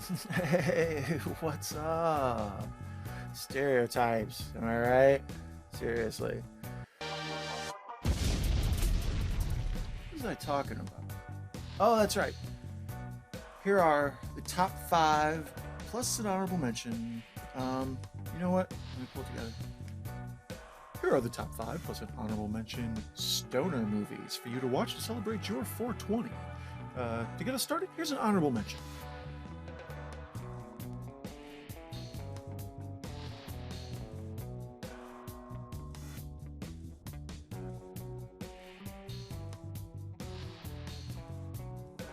Hey, what's up? Stereotypes, am I right? Seriously. What was I talking about? Oh, that's right. Here are the top five, plus an honorable mention. You know what? Let me pull it together. Here are the top five, plus an honorable mention, stoner movies for you to watch to celebrate your 420. To get us started, here's an honorable mention.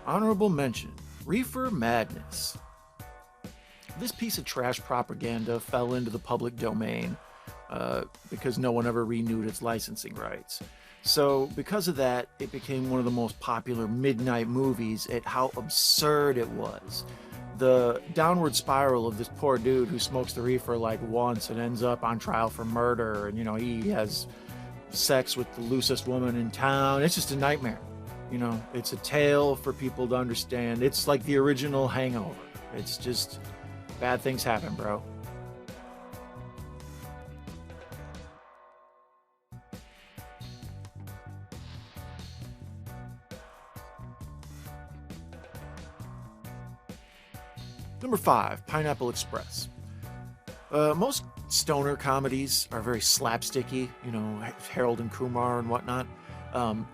Honorable mention, Reefer Madness. This piece of trash propaganda fell into the public domain because no one ever renewed its licensing rights. So, because of that, it became one of the most popular midnight movies at how absurd it was. The downward spiral of this poor dude who smokes the reefer like once and ends up on trial for murder, and he has sex with the loosest woman in town. It's just a nightmare. It's a tale for people to understand. It's like the original Hangover. It's just bad things happen, bro. Number five, Pineapple Express. Most stoner comedies are very slapsticky, Harold and Kumar and whatnot.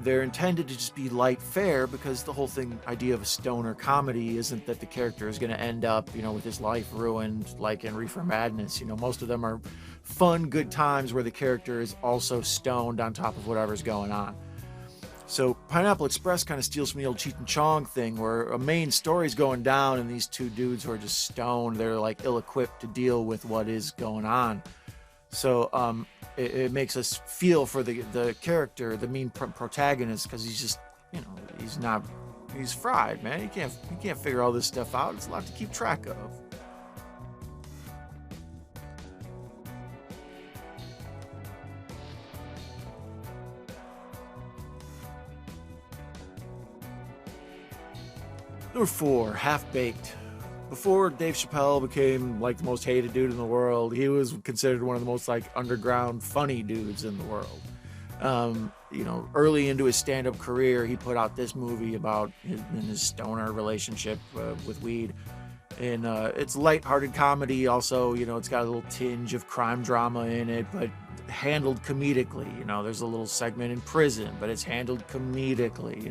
They're intended to just be light fare because the whole idea of a stoner comedy isn't that the character is going to end up, with his life ruined, like in Reefer Madness. Most of them are fun, good times where the character is also stoned on top of whatever's going on. So Pineapple Express kind of steals from the old Cheech and Chong thing, where a main story's going down, and these two dudes who are just stoned, they're like ill-equipped to deal with what is going on. So it makes us feel for the character, the main protagonist, because he's just, he's fried, man. He can't figure all this stuff out. It's a lot to keep track of. Number four, Half Baked. Before Dave Chappelle became like the most hated dude in the world, he was considered one of the most like underground funny dudes in the world. Early into his stand-up career, he put out this movie about his stoner relationship with weed. And it's light-hearted comedy. Also, it's got a little tinge of crime drama in it, but handled comedically. There's a little segment in prison, but it's handled comedically.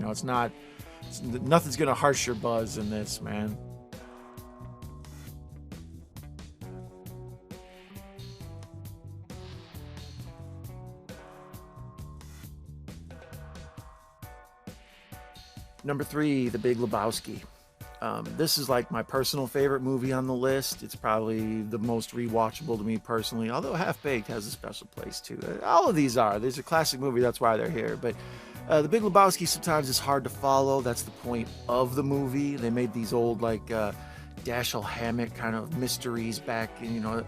Nothing's gonna harsh your buzz in this, man. Number three, The Big Lebowski. This is like my personal favorite movie on the list. It's probably the most rewatchable to me personally, although Half Baked has a special place too. All of these are. There's a classic movie, that's why they're here. But The Big Lebowski sometimes is hard to follow. That's the point of the movie. They made these old Dashiell Hammett kind of mysteries back, the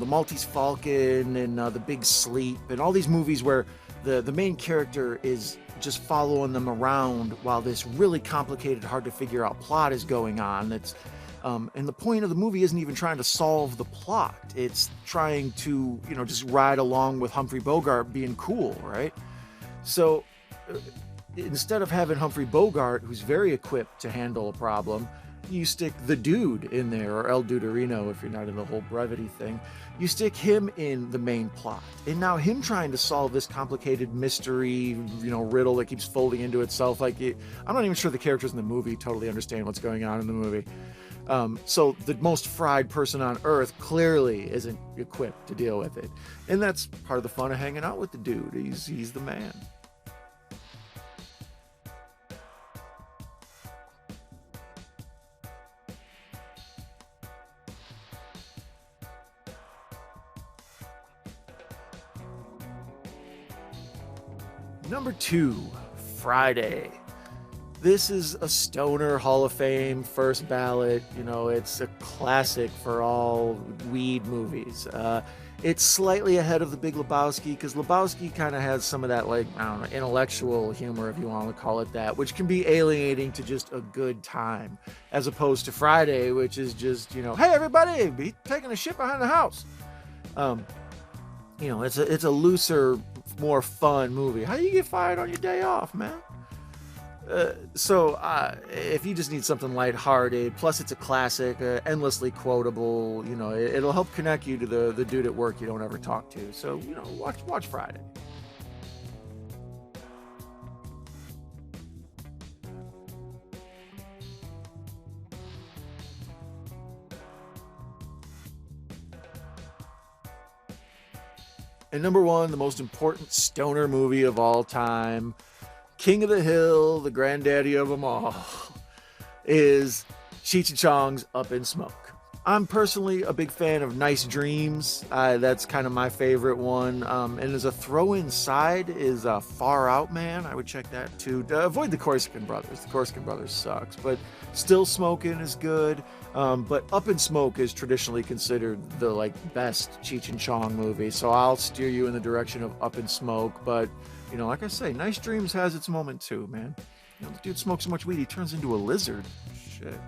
Maltese Falcon and The Big Sleep, and all these movies where the main character is just following them around while this really complicated, hard to figure out plot is going on. And the point of the movie isn't even trying to solve the plot. It's trying to, just ride along with Humphrey Bogart being cool, right? So instead of having Humphrey Bogart, who's very equipped to handle a problem, you stick the dude in there, or El Duderino if you're not in the whole brevity thing. You stick him in the main plot. And now him trying to solve this complicated mystery, riddle that keeps folding into itself. I'm not even sure the characters in the movie totally understand what's going on in the movie. So the most fried person on earth clearly isn't equipped to deal with it. And that's part of the fun of hanging out with the dude. He's the man. Number two, Friday. This is a stoner Hall of Fame first ballot. It's a classic for all weed movies. It's slightly ahead of The Big Lebowski, because Lebowski kind of has some of that, like, I don't know, intellectual humor, if you want to call it that, which can be alienating to just a good time, as opposed to Friday, which is just, you know, hey everybody, be taking a shit behind the house. You know, it's a looser, more fun movie. How do you get fired on your day off, man? So if you just need something lighthearted, plus it's a classic, endlessly quotable, you know, it'll help connect you to the dude at work you don't ever talk to. So, you know, watch Friday. And number one, the most important stoner movie of all time, King of the Hill, the granddaddy of them all, is Cheech and Chong's Up in Smoke. I'm personally a big fan of Nice Dreams. That's kind of my favorite one. And as a throw-in side is Far Out Man. I would check that too. Avoid the Corsican Brothers. The Corsican Brothers sucks, but Still Smoking is good. But Up in Smoke is traditionally considered the like best Cheech and Chong movie. So I'll steer you in the direction of Up in Smoke. But you know, like I say, Nice Dreams has its moment too, man. You know, the dude smokes so much weed he turns into a lizard. Shit.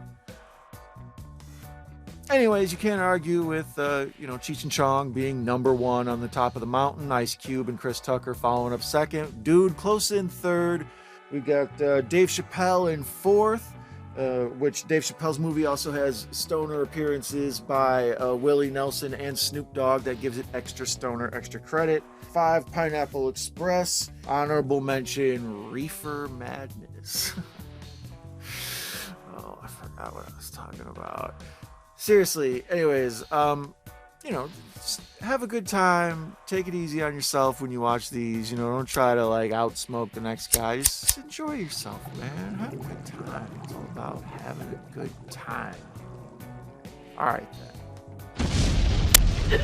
Anyways, you can't argue with, you know, Cheech and Chong being number one on the top of the mountain. Ice Cube and Chris Tucker following up second. Dude, close in third. We got Dave Chappelle in fourth, which Dave Chappelle's movie also has stoner appearances by Willie Nelson and Snoop Dogg. That gives it extra stoner, extra credit. 5, Pineapple Express. Honorable mention, Reefer Madness. Oh, I forgot what I was talking about. Seriously, anyways, you know, have a good time. Take it easy on yourself when you watch these. You know, don't try to like outsmoke the next guy. Just enjoy yourself, man. Have a good time. It's all about having a good time. All right, then.